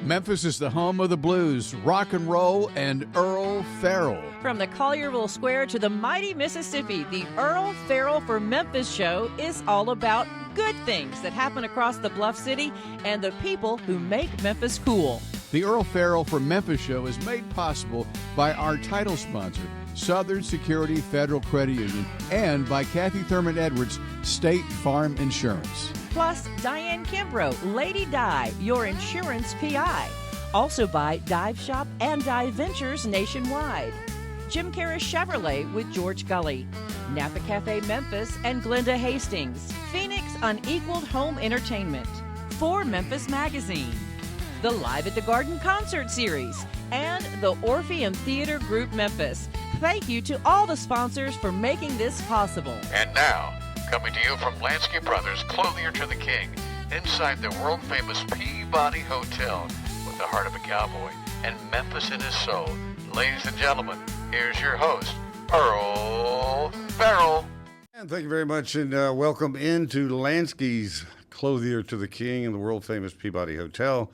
Memphis is the home of the blues, rock and roll, and Earle Farrell. From the Collierville Square to the mighty Mississippi, the Earle Farrell for Memphis show is all about good things that happen across the Bluff City and the people who make Memphis cool. The Earle Farrell for Memphis show is made possible by our title sponsor, Southern Security Federal Credit Union, and by Kathy Thurman Edwards, State Farm Insurance. Plus, Diane Kimbrough, Lady Di, your insurance PI. Also by Dive Shop and Dive Ventures nationwide. Jim Karras Chevrolet with George Gully. Napa Cafe Memphis and Glenda Hastings. Phoenix Unequaled Home Entertainment. For Memphis Magazine. The Live at the Garden Concert Series. And the Orpheum Theater Group Memphis. Thank you to all the sponsors for making this possible. And now, coming to you from Lansky Brothers, Clothier to the King, inside the world-famous Peabody Hotel, with the heart of a cowboy and Memphis in his soul. Ladies and gentlemen, here's your host, Earle Farrell. And thank you very much, and welcome into Lansky's Clothier to the King in the world-famous Peabody Hotel.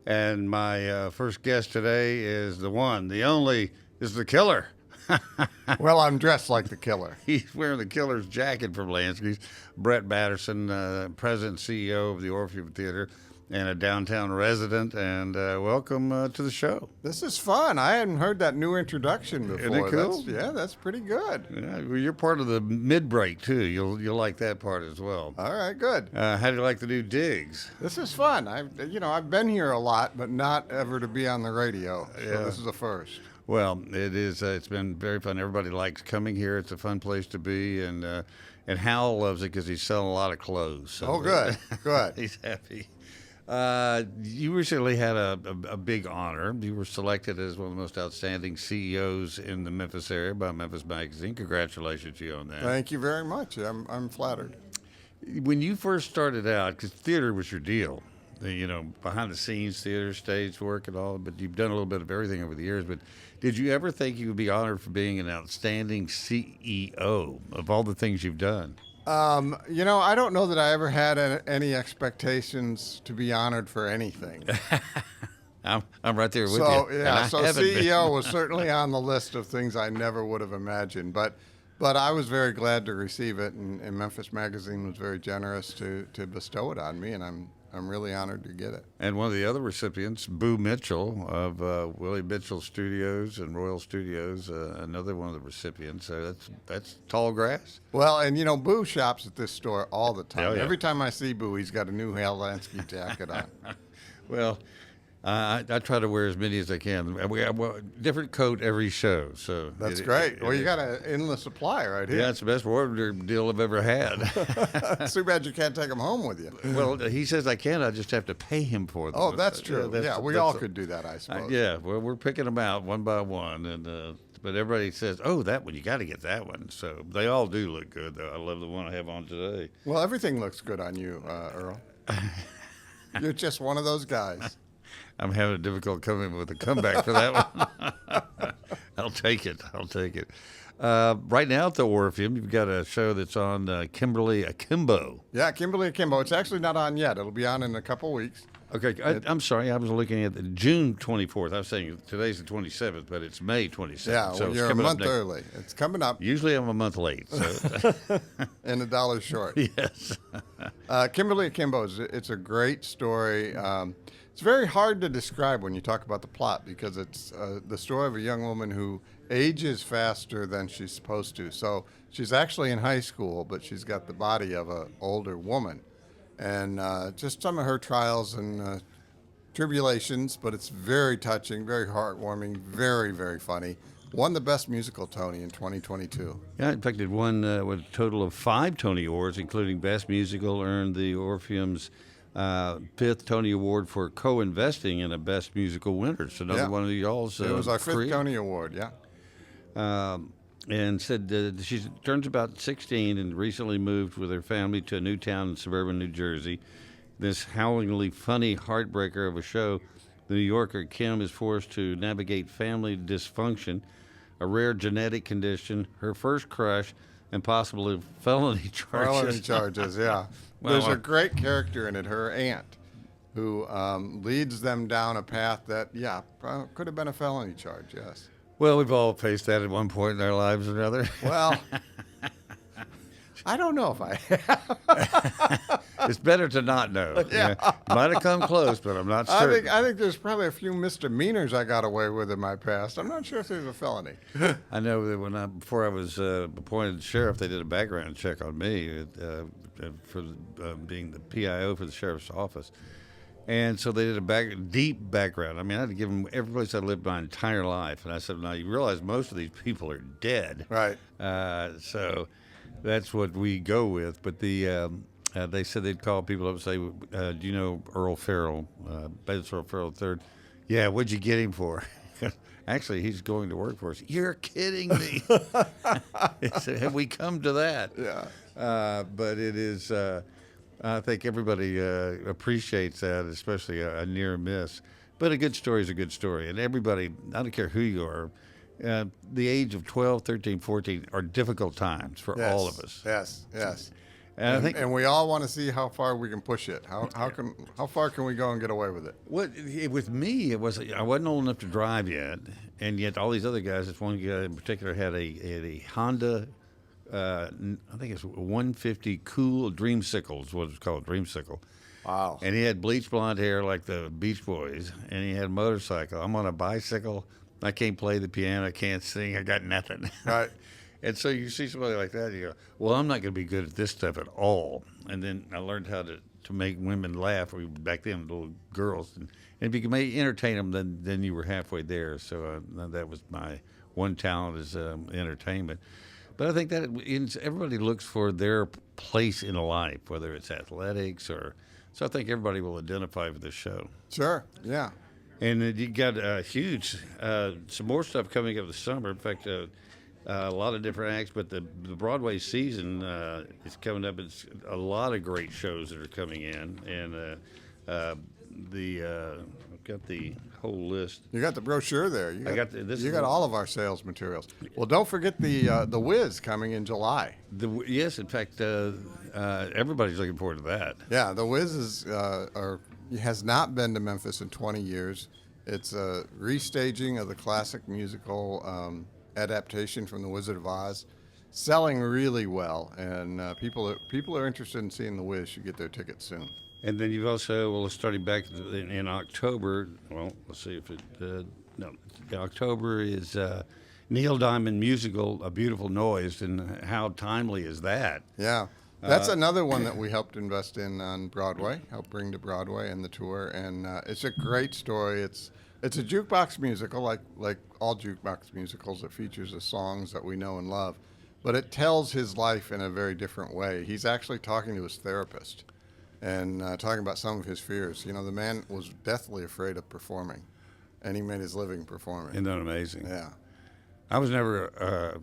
And my first guest today is the one, the only, is the killer. Well, I'm dressed like the killer. He's wearing the killer's jacket from Lansky's. Brett Batterson, President and CEO of the Orpheum Theater and a downtown resident. And welcome to the show. This is fun. I hadn't heard that new introduction before. Isn't it cool? That's pretty good. Yeah, well, you're part of the mid-break, too. You'll like that part as well. All right, good. How do you like the new digs? This is fun. I've been here a lot, but not ever to be on the radio. So this is a first. Well, it is. It's been very fun. Everybody likes coming here. It's a fun place to be, and Hal loves it because he's selling a lot of clothes. So oh, good, good. He's happy. You recently had a big honor. You were selected as one of the most outstanding CEOs in the Memphis area by Memphis Magazine. Congratulations to you on that. Thank you very much. I'm flattered. When you first started out, because theater was your deal, behind the scenes, theater, stage work and all, but you've done a little bit of everything over the years. But did you ever think you would be honored for being an outstanding CEO of all the things you've done? I don't know that I ever had any expectations to be honored for anything. I'm right there with you. So CEO was certainly on the list of things I never would have imagined. But I was very glad to receive it, and Memphis Magazine was very generous to bestow it on me, and I'm really honored to get it. And one of the other recipients, Boo Mitchell of Willie Mitchell Studios and Royal Studios, another one of the recipients. So that's tall grass. Well, and Boo shops at this store all the time. Oh, yeah. Every time I see Boo, he's got a new Hal Lansky jacket on. Well, I try to wear as many as I can. We have a different coat every show. So that's great. Well, you got an endless supply right here. Yeah, it's the best wardrobe deal I've ever had. It's too bad you can't take them home with you. Well, he says I can. I just have to pay him for them. Oh, that's true. We all could do that, I suppose. Well, we're picking them out one by one, but everybody says, "Oh, that one, you got to get that one." So they all do look good, though. I love the one I have on today. Well, everything looks good on you, Earle. You're just one of those guys. I'm having a difficult coming with a comeback for that one. I'll take it. Right now at the Orpheum, you've got a show that's on Kimberly Akimbo. Yeah, Kimberly Akimbo. It's actually not on yet. It'll be on in a couple weeks. Okay, I'm sorry. I was looking at the June 24th. I was saying today's the 27th, but it's May 27th. Yeah, so you're a month early. It's coming up. Usually I'm a month late. So. And $1 short. Yes. Kimberly Akimbo, it's a great story. It's very hard to describe when you talk about the plot because it's the story of a young woman who ages faster than she's supposed to. So she's actually in high school, but she's got the body of an older woman. And just some of her trials and tribulations, but it's very touching, very heartwarming, very, very funny. Won the Best Musical Tony in 2022. Yeah, in fact, it won with a total of 5 Tony Awards, including Best Musical, earned the Orpheum's 5th Tony Award for co-investing in a Best Musical winner. So another one of y'all's it was our 5th Tony Award, yeah. And said she turns about 16 and recently moved with her family to a new town in suburban New Jersey. This howlingly funny heartbreaker of a show, the New Yorker Kim is forced to navigate family dysfunction, a rare genetic condition, her first crush, and possibly felony charges. Felony charges, yeah. There's a great character in it, her aunt, who leads them down a path that, could have been a felony charge, yes. Well, we've all faced that at one point in our lives or another. Well, I don't know if I have. It's better to not know. Yeah. Might have come close, but I'm not certain. I think there's probably a few misdemeanors I got away with in my past. I'm not sure if there's a felony. I know that before I was appointed sheriff, they did a background check on me for being the PIO for the sheriff's office. And so they did a deep background. I mean, I had to give them every place I lived my entire life. And I said, now, you realize most of these people are dead. Right. So that's what we go with. But they said they'd call people up and say, do you know Earle Farrell, Batterson Farrell III? Yeah, what'd you get him for? Actually, he's going to work for us. You're kidding me. I said, have we come to that? Yeah. But it is... I think everybody appreciates that, especially a near miss. But a good story is a good story. And everybody, I don't care who you are, the age of 12, 13, 14 are difficult times for all of us. Yes. And we all want to see how far we can push it. How far can we go and get away with it? With me, I wasn't old enough to drive yet, and yet all these other guys, this one guy in particular had a Honda, I think it's 150 Cool Dreamsicle is what it's called, Dreamsicle. Wow. And he had bleach blonde hair like the Beach Boys, and he had a motorcycle. I'm on a bicycle. I can't play the piano. I can't sing. I got nothing. Right. And so you see somebody like that, you go, well, I'm not going to be good at this stuff at all. And then I learned how to make women laugh. Back then, little girls. And if you can entertain them, then you were halfway there. So that was my one talent is entertainment. But I think that everybody looks for their place in life, whether it's athletics or... So I think everybody will identify with this show. Sure, yeah. And you got huge, some more stuff coming up this summer. In fact, a lot of different acts, but the Broadway season is coming up. It's a lot of great shows that are coming in. And I've got the whole list. You got the brochure there. You got got all of our sales materials. Well, don't forget the Wiz coming in July. Yes, in fact, everybody's looking forward to that. Yeah, the Wiz has not been to Memphis in 20 years. It's a restaging of the classic musical adaptation from The Wizard of Oz, selling really well, and people are interested in seeing the Wiz. Should get their tickets soon. And then you've also, starting back in October, well, let's see if October is Neil Diamond musical, A Beautiful Noise, and how timely is that? Yeah, that's another one that we helped invest in on Broadway, helped bring to Broadway and the tour, and it's a great story. It's a jukebox musical, like all jukebox musicals. It features the songs that we know and love, but it tells his life in a very different way. He's actually talking to his therapist and talking about some of his fears. You know, the man was deathly afraid of performing, and he made his living performing. Isn't that amazing? Yeah. I was never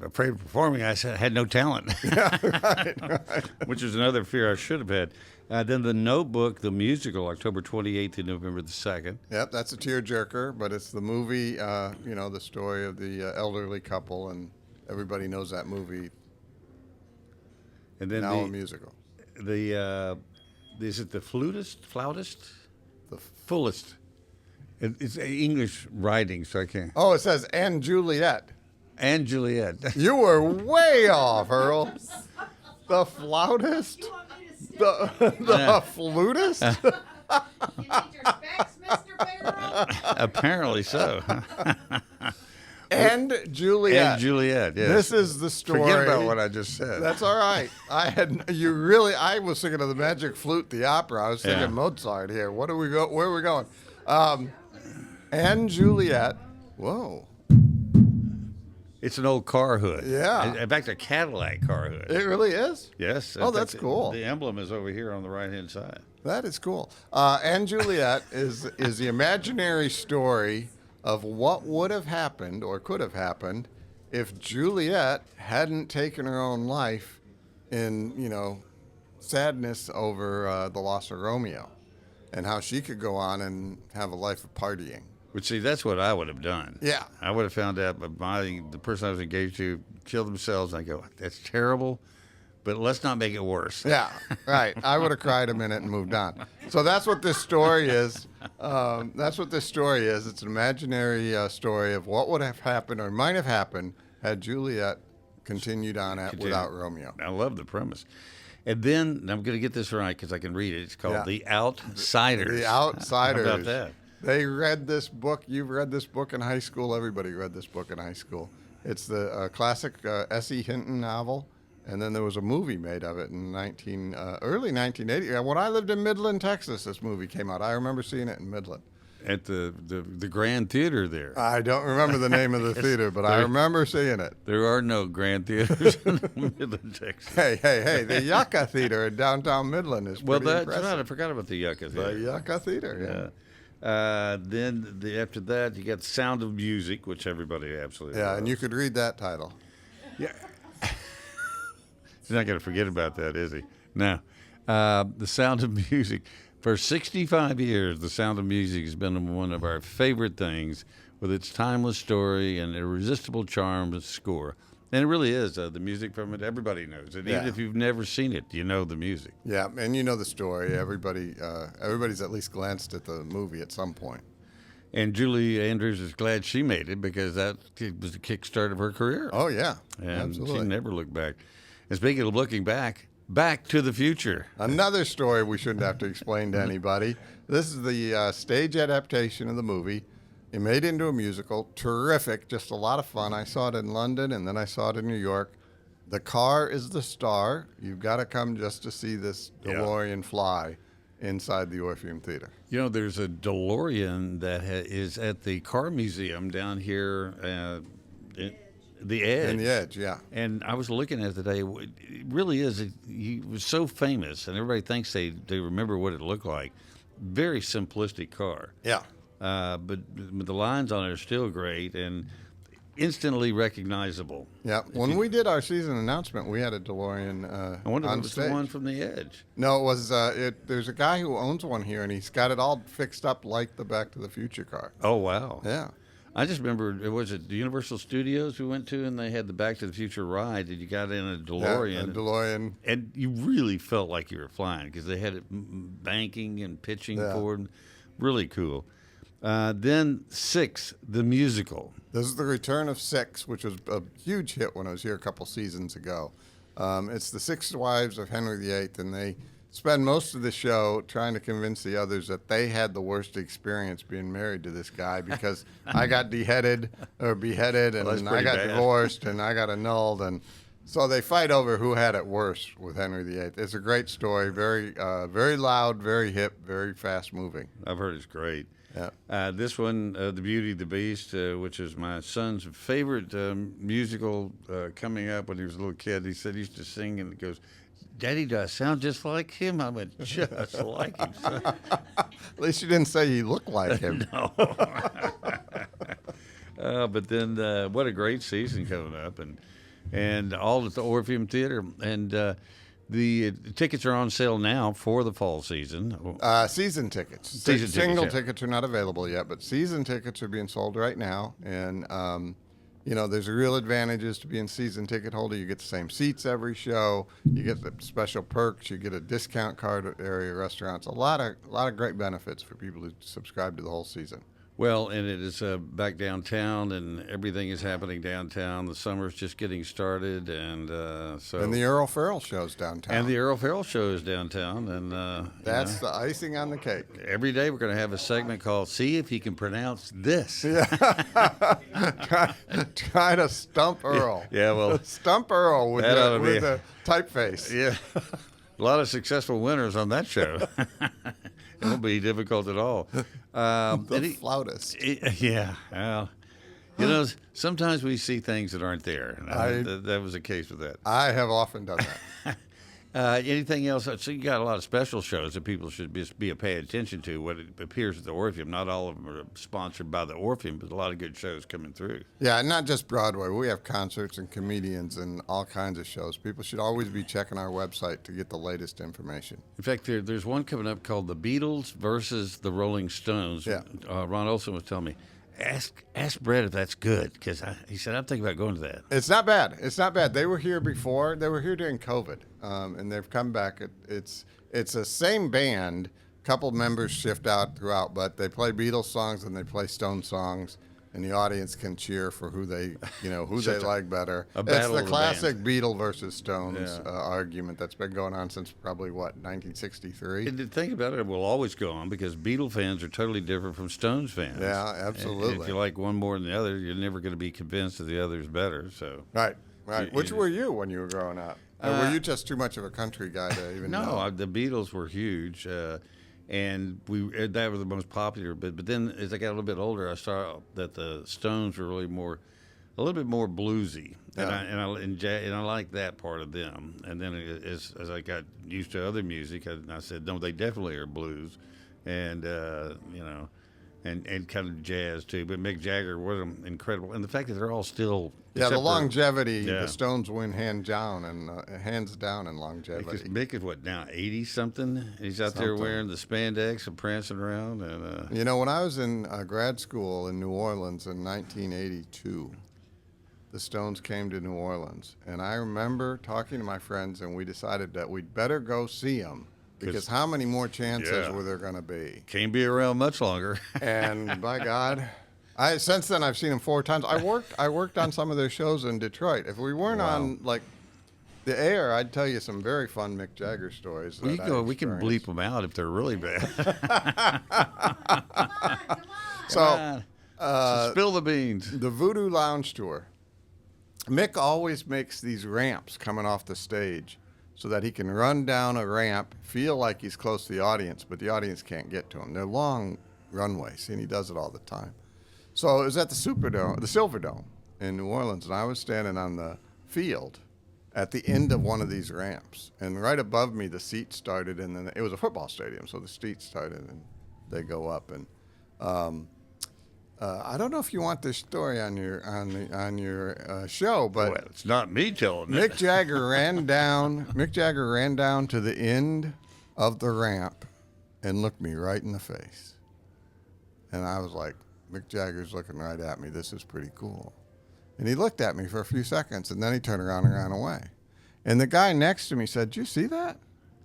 afraid of performing. I had no talent, Yeah, right. which is another fear I should have had. Then The Notebook, the musical, October 28th to November the 2nd. Yep, that's a tearjerker, but it's the movie, the story of the elderly couple, and everybody knows that movie. And then now a musical. Is it the flautist? The Fullest. It's English writing, so I can't. Oh, it says and Juliet. And Juliet. You were way off, Earle. The flautist? The flutist? You need your specs, Mr. Farrell? Apparently so. And Juliet. And Juliet, yes. This is the story. Forget about what I just said. That's all right. I was thinking of the Magic Flute, the opera. I was thinking Mozart here. Where are we going? And Juliet. Whoa. It's an old car hood. Yeah. In fact, a Cadillac car hood. It really is? Yes. Oh, that's cool. The emblem is over here on the right-hand side. That is cool. And Juliet is the imaginary story of what would have happened or could have happened if Juliet hadn't taken her own life in, sadness over the loss of Romeo, and how she could go on and have a life of partying. Which, see, that's what I would have done. Yeah. I would have found out the person I was engaged to killed themselves. And I go, that's terrible, but let's not make it worse. Yeah, right. I would have cried a minute and moved on. So that's what this story is. It's an imaginary story of what would have happened or might have happened had Juliet continued on without Romeo. I love the premise. And then, I'm going to get this right because I can read it. It's called The Outsiders. The Outsiders. How about that? They read this book. You've read this book in high school. Everybody read this book in high school. It's the classic S.E. Hinton novel. And then there was a movie made of it in early 1980. When I lived in Midland, Texas, this movie came out. I remember seeing it in Midland. At the Grand Theater there. I don't remember the name of the theater, but I remember seeing it. There are no Grand Theaters in Midland, Texas. Hey, the Yucca Theater in downtown Midland is pretty that's impressive. right. I forgot about the Yucca Theater. The Yucca Theater, Then after that, you got Sound of Music, which everybody absolutely loves. and you could read that title. Yeah. He's not going to forget about that, is he? No. The Sound of Music. For 65 years, The Sound of Music has been one of our favorite things with its timeless story and irresistible charm and score. And it really is. The music from it, everybody knows it. Even if you've never seen it, you know the music. Yeah, and you know the story. Everybody's at least glanced at the movie at some point. And Julie Andrews is glad she made it because that was the kickstart of her career. Oh, yeah. And absolutely. she never looked back. And speaking of looking back, Back to the Future. Another story we shouldn't have to explain to anybody. This is the stage adaptation of the movie. It made into a musical. Terrific. Just a lot of fun. I saw it in London, and then I saw it in New York. The car is the star. You've got to come just to see this DeLorean fly inside the Orpheum Theater. You know, there's a DeLorean that is at the car museum down here The Edge. In the Edge, yeah. And I was looking at it today. It really is. He was so famous, and everybody thinks they remember what it looked like. Very simplistic car. Yeah. But the lines on it are still great and instantly recognizable. Yeah. When we did our season announcement, we had a DeLorean I wonder if on it was stage. the one from The Edge. No, it was. There's a guy who owns one here, and he's got it all fixed up like the Back to the Future car. Oh, wow. Yeah. I just remember, was it the Universal Studios we went to, and they had the Back to the Future ride, and you got in a DeLorean. Yeah, a DeLorean. And you really felt like you were flying because they had it banking and pitching forward. Really cool. Then 6, the musical. This is the return of 6, which was a huge hit when I was here a couple seasons ago. It's the 6 wives of Henry VIII, and they spend most of the show trying to convince the others that they had the worst experience being married to this guy because I got beheaded, and I got divorced, and I got annulled, and so they fight over who had it worse with Henry VIII. It's a great story, very loud, very hip, very fast moving. I've heard it's great. Yeah. This one, The Beauty and the Beast, which is my son's favorite musical coming up when he was a little kid. He said he used to sing and he goes, "Daddy, do I sound just like him?" I went, "Just like him, son." At least you didn't say you look like him. No. But then what a great season coming up. And all at the Orpheum Theater. And the tickets are on sale now for the fall season. Season tickets. Season Single tickets, yeah. tickets are not available yet, but season tickets are being sold right now. And, there's real advantages to being season ticket holder. You get the same seats every show. You get the special perks. You get a discount card at area restaurants. A lot of great benefits for people who subscribe to the whole season. Well, and it is back downtown, and everything is happening downtown. The summer's just getting started, and so. And the Earle Farrell show's downtown. And the Earle Farrell show is downtown, and that's the icing on the cake. Every day we're going to have a segment called "See If He Can Pronounce This." Yeah. try to stump Earle. Yeah, well, stump Earle with the typeface. Yeah, a lot of successful winners on that show. It won't be difficult at all. The flautist. Yeah. Well, sometimes we see things that aren't there. That was the case with that. I have often done that. Anything else? So you got a lot of special shows that people should be pay attention to. What it appears at the Orpheum. Not all of them are sponsored by the Orpheum, but a lot of good shows coming through. Yeah, not just Broadway. We have concerts and comedians and all kinds of shows. People should always be checking our website to get the latest information. In fact, there's one coming up called The Beatles versus the Rolling Stones. Yeah. Ron Olson was telling me. Ask Brett if that's good, because he said, I'm thinking about going to that. It's not bad. It's not bad. They were here before. They were here during COVID, and they've come back. It's the same band. Couple members shift out throughout, but they play Beatles songs and they play Stone songs, and the audience can cheer for who they like better. A It's battle the of the classic Beatle versus Stones Yeah. argument that's been going on since probably 1963. And to think about it, it will always go on, because Beatle fans are totally different from Stones fans. Yeah, And absolutely. if you like one more than the other, you're never going to be convinced that the other is better. So Right. Which you- were you when you were growing up? Or were you just too much of a country guy to even know? No, the Beatles were huge, and that was the most popular. But then as I got a little bit older, I saw that the Stones were really a little bit more bluesy, Yeah. and I like that part of them. And then as I got used to other music, I said, no, they definitely are blues, and and kind of jazz too. But Mick Jagger was incredible, and the fact that they're all still Yeah, the except for- longevity, Yeah. the Stones win hands down in Because longevity. Mick is what now, 80 something? He's out there Something. wearing the spandex and prancing around, and You know, when I was in grad school in New Orleans in 1982, the Stones came to New Orleans, and I remember talking to my friends, and we decided that we'd better go see them, because how many more chances Yeah. were there going to be? can't be around much longer. And by God, since then I've seen them 4 times. I worked on some of their shows in Detroit. If we weren't on like the air, I'd tell you some very fun Mick Jagger stories. We that I we can bleep experienced. them out if they're really bad. Come on. So Spill the beans. the Voodoo Lounge tour. Mick always makes these ramps coming off the stage so that he can run down a ramp, feel like he's close to the audience, but the audience can't get to him. They're long runways, and he does it all the time. So it was at the Silverdome in New Orleans, and I was standing on the field at the end of one of these ramps, and right above me the seats started, and then it was a football stadium, so the seats started and they go up, and I don't know if you want this story on your show, but Well, it's not me telling it. Mick Jagger ran down. Mick Jagger ran down to the end of the ramp and looked me right in the face, and I was like, Mick Jagger's looking right at me. This is pretty cool. And he looked at me for a few seconds, and then he turned around and ran away. And the guy next to me said, "Did you see that?"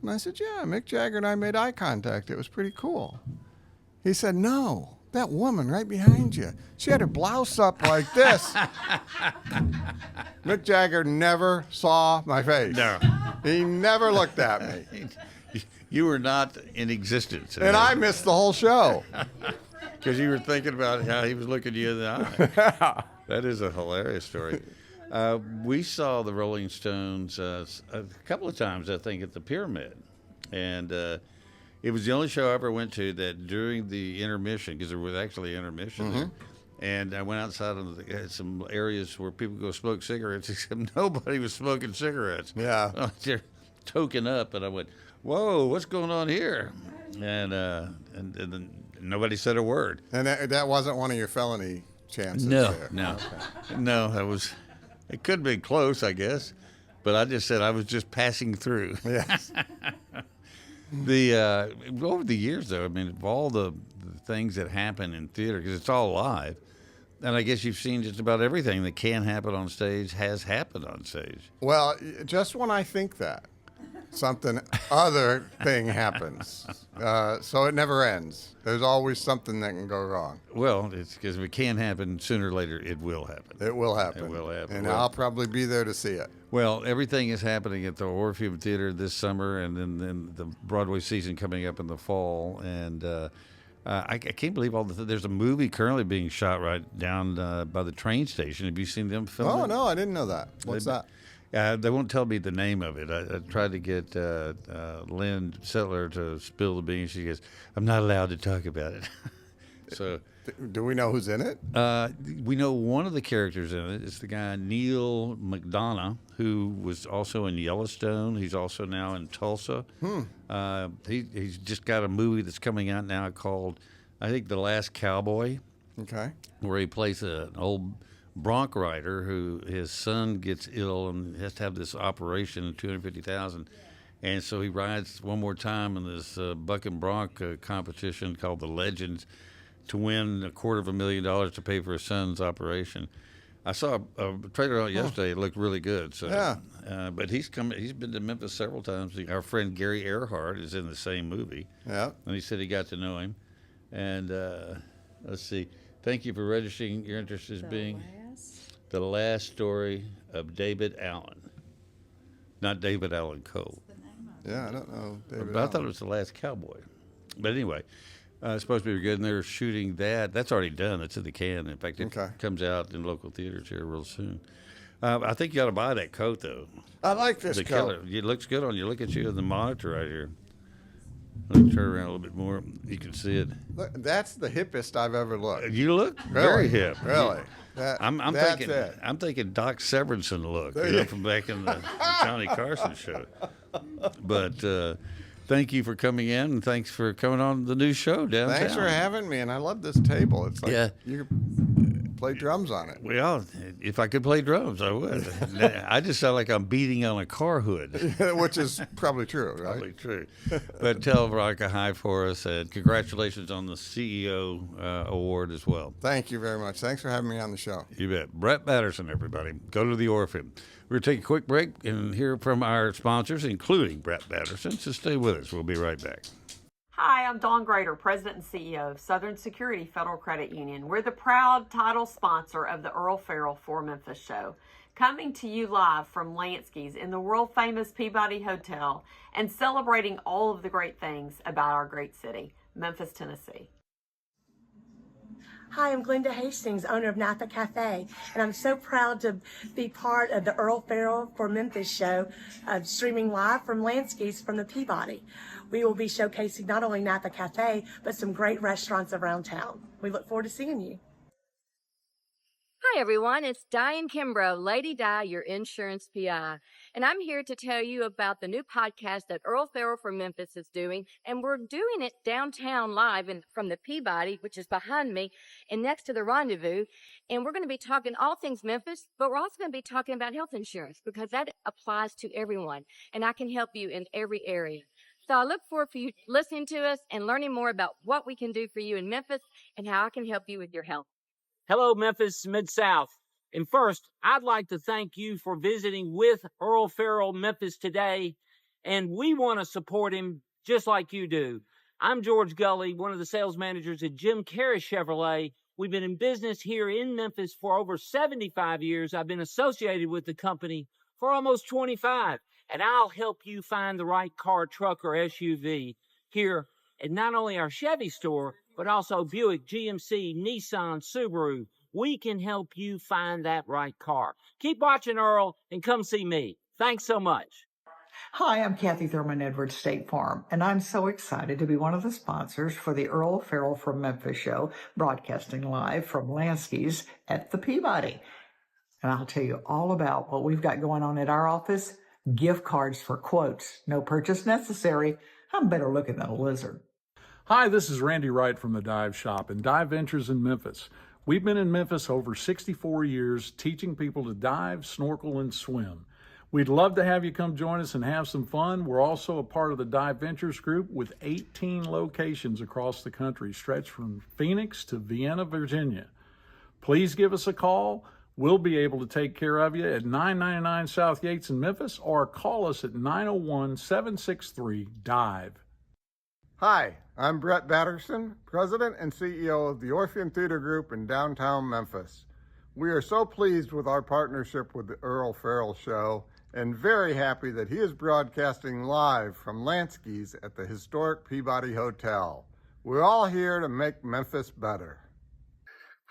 And I said, "Yeah, Mick Jagger and I made eye contact. It was pretty cool." He said, "No, that woman right behind you, she had her blouse up like this." Mick Jagger never saw my face. No. He never looked at me. You were not in existence. And I missed the whole show. Because you were thinking about how he was looking you in the eye. That is a hilarious story. We saw the Rolling Stones a couple of times, I think, at the Pyramid. And it was the only show I ever went to that during the intermission, because there was actually intermission there, and I went outside of some areas where people go smoke cigarettes, except nobody was smoking cigarettes. Yeah. They're token up, and I went, "Whoa, what's going on here?" And then nobody said a word. And that wasn't one of your felony chances No, there. no, no. That was. It could have been close, I guess, but I just said I was just passing through. Yes. Over the years, though, I mean, of all the things that happen in theater, because it's all live, and I guess you've seen just about everything that can happen on stage has happened on stage. Well, just when I think that, something other thing happens. So it never ends. There's always something that can go wrong. Well, it's because if it can happen, sooner or later it will happen. It will happen. It will happen. And Well- I'll probably be there to see it. Well, everything is happening at the Orpheum Theater this summer, and then the Broadway season coming up in the fall. And I can't believe there's a movie currently being shot right down by the train station. Have you seen them film Oh, it? no, I didn't know that. What's that? They won't tell me the name of it. I tried to get Lynn Settler to spill the beans. She goes, "I'm not allowed to talk about it." So Do we know who's in it? we know one of the characters in it is the guy Neil McDonough, who was also in Yellowstone. He's also now in Tulsa. He's just got a movie that's coming out now called, I think, The Last Cowboy, Okay. where he plays an old bronc rider who his son gets ill and has to have this operation, $250,000, and so he rides one more time in this buck and bronc competition called the Legends to win $250,000 to pay for his son's operation. I saw a trailer out yesterday. It looked really good. So, Yeah. But he's been to Memphis several times. Our friend Gary Earhart is in the same movie. Yeah. And he said he got to know him. And let's see. Thank you for registering your interest as being the last story of David Allen. Not David Allen Coe. Yeah, I don't know. David But I thought Allen. it was The Last Cowboy. But anyway, it's supposed to be good, and they're shooting that. That's already done. It's in the can. In fact, it comes out in local theaters here real soon. I think you ought to buy that coat, though. I like this The coat. color. It looks good on you. Look at you on the monitor right here. Let me turn around a little bit more. You can see it. Look, that's the hippest I've ever looked. You look very hip. Really? I'm that's thinking. it. I'm thinking Doc Severinsen look, from back in the Johnny Carson show. But thank you for coming in, and thanks for coming on the new show downtown. Thanks for having me, and I love this table. It's like you could play drums on it. Well, if I could play drums, I would. I just sound like I'm beating on a car hood. Which is probably true, right? Probably true. But tell Veronica hi for us, and congratulations on the CEO award as well. Thank you very much. Thanks for having me on the show. You bet. Brett Batterson, everybody. Go to the Orpheum. We're going to take a quick break and hear from our sponsors, including Brett Batterson, so stay with us. We'll be right back. Hi, I'm Dawn Grader, President and CEO of Southern Security Federal Credit Union. We're the proud title sponsor of the Earle Farrell for Memphis show. Coming to you live from Lansky's in the world-famous Peabody Hotel and celebrating all of the great things about our great city, Memphis, Tennessee. Hi, I'm Glenda Hastings, owner of Napa Cafe, and I'm so proud to be part of the Earle Farrell for Memphis show, streaming live from Lansky's from the Peabody. We will be showcasing not only Napa Cafe, but some great restaurants around town. We look forward to seeing you. Hi, everyone. It's Diane Kimbrough, Lady Di, your insurance PI. And I'm here to tell you about the new podcast that Earle Farrell from Memphis is doing. And we're doing it downtown live from the Peabody, which is behind me and next to the Rendezvous. And we're going to be talking all things Memphis, but we're also going to be talking about health insurance because that applies to everyone. And I can help you in every area. So I look forward for you listening to us and learning more about what we can do for you in Memphis and how I can help you with your health. Hello, Memphis Mid-South. And first, I'd like to thank you for visiting with Earle Farrell Memphis today. And we want to support him just like you do. I'm George Gully, one of the sales managers at Jim Carey Chevrolet. We've been in business here in Memphis for over 75 years. I've been associated with the company for almost 25. And I'll help you find the right car, truck, or SUV here at not only our Chevy store, but also Buick, GMC, Nissan, Subaru. We can help you find that right car. Keep watching Earle and come see me. Thanks so much. Hi, I'm Kathy Thurman Edwards, State Farm, and I'm so excited to be one of the sponsors for the Earle Farrell from Memphis show, broadcasting live from Lansky's at the Peabody. And I'll tell you all about what we've got going on at our office. Gift cards for quotes. No purchase necessary. I'm better looking than a lizard. Hi, this is Randy Wright from the Dive Shop and Dive Ventures in Memphis. We've been in Memphis over 64 years teaching people to dive, snorkel, and swim. We'd love to have you come join us and have some fun. We're also a part of the Dive Ventures group with 18 locations across the country, stretched from Phoenix to Vienna, Virginia. Please give us a call. We'll be able to take care of you at 999 South Yates in Memphis or call us at 901-763-DIVE. Hi, I'm Brett Batterson, President and CEO of the Orpheum Theater Group in downtown Memphis. We are so pleased with our partnership with the Earle Farrell Show and very happy that he is broadcasting live from Lansky's at the historic Peabody Hotel. We're all here to make Memphis better.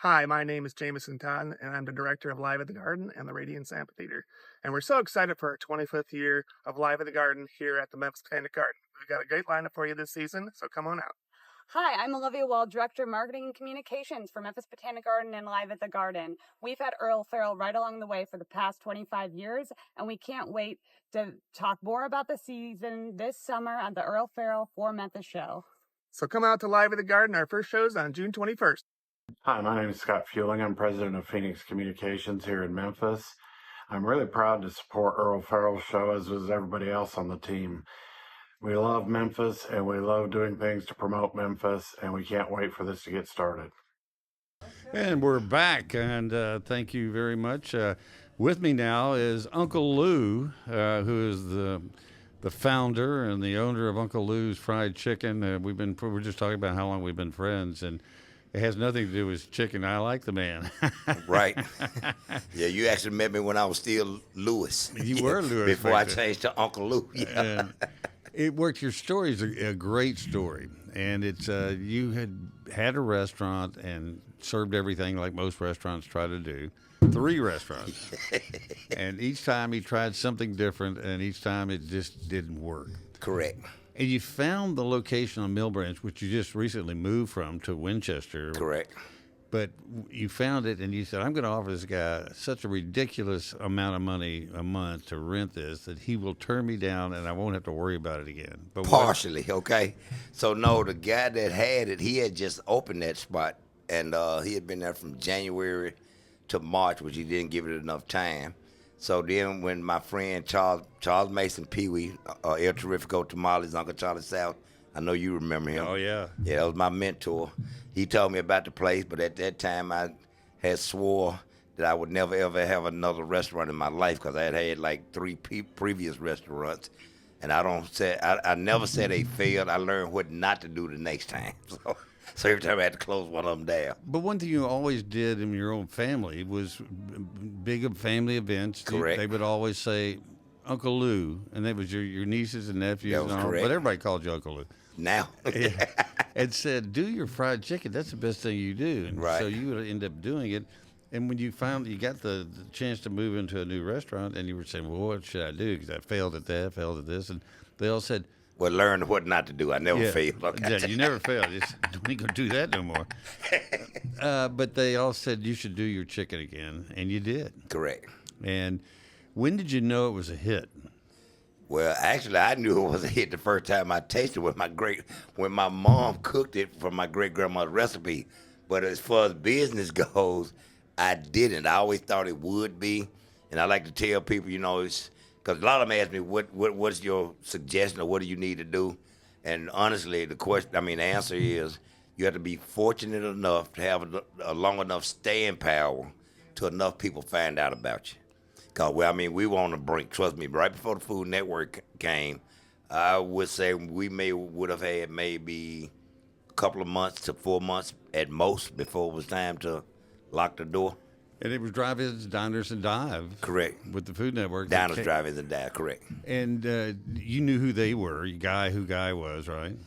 Hi, my name is Jameson Todd, and I'm the director of Live at the Garden and the Radiance Amphitheater. And we're so excited for our 25th year of Live at the Garden here at the Memphis Botanic Garden. We've got a great lineup for you this season, so come on out. Hi, I'm Olivia Wald, Director of Marketing and Communications for Memphis Botanic Garden and Live at the Garden. We've had Earle Farrell right along the way for the past 25 years, and we can't wait to talk more about the season this summer on the Earle Farrell for Memphis show. So come out to Live at the Garden. Our first show is on June 21st. Hi, my name is Scott Fueling. I'm president of Phoenix Communications here in Memphis. I'm really proud to support Earle Farrell's show, as is everybody else on the team. We love Memphis, and we love doing things to promote Memphis, and we can't wait for this to get started. And we're back, and thank you very much. With me now is Uncle Lou, who is the founder and the owner of Uncle Lou's Fried Chicken. We're just talking about how long we've been friends, and it has nothing to do with chicken. I like the man. Right. Yeah, you actually met me when I was still Lewis. You were Lewis before I back then. changed to Uncle Lou. Yeah. And it worked. Your story is a great story, and it's you had a restaurant and served everything like most restaurants try to do. 3 restaurants, and each time he tried something different, and each time it just didn't work. Correct. And you found the location on Mill Branch, which you just recently moved from, to Winchester. Correct. But you found it, and you said, I'm going to offer this guy such a ridiculous amount of money a month to rent this that he will turn me down, and I won't have to worry about it again. But Partially, okay? So, no, the guy that had it, he had just opened that spot, and he had been there from January to March, which he didn't give it enough time. So then when my friend Charles Mason Pee-wee, El Terrifico Tamales, Uncle Charlie South, I know you remember him. Oh, yeah. Yeah, that was my mentor. He told me about the place, but at that time I had swore that I would never, ever have another restaurant in my life because I had like 3 previous restaurants. And I never said they failed. I learned what not to do the next time. So every time I had to close one of them down. But one thing you always did in your own family was big family events. Correct. They would always say, Uncle Lou, and that was your nieces and nephews. That was and all, correct. But everybody called you Uncle Lou. Now. And said, do your fried chicken. That's the best thing you do. And Right. so you would end up doing it. And when you got the chance to move into a new restaurant, and you were saying, well, what should I do? Because I failed at that, failed at this. And they all said, well, learn what not to do. I never failed. Okay. Yeah, you never failed. Just don't go do that no more. But they all said you should do your chicken again, and you did. Correct. And when did you know it was a hit? Well, actually, I knew it was a hit the first time I tasted it when my mom cooked it from my great grandma's recipe. But as far as business goes, I didn't. I always thought it would be, and I like to tell people, it's. Because a lot of them ask me, what's your suggestion or what do you need to do? And honestly, the answer is you have to be fortunate enough to have a long enough staying power till enough people find out about you. Because, we were on the brink. Trust me, right before the Food Network came, I would say we would have had maybe a couple of months to 4 months at most before it was time to lock the door. And it was Drive-Ins, Diners, and Dives. Correct. With the Food Network. Diners, Drive-Ins, and Dives, correct. And you knew who they were, who Guy was, right?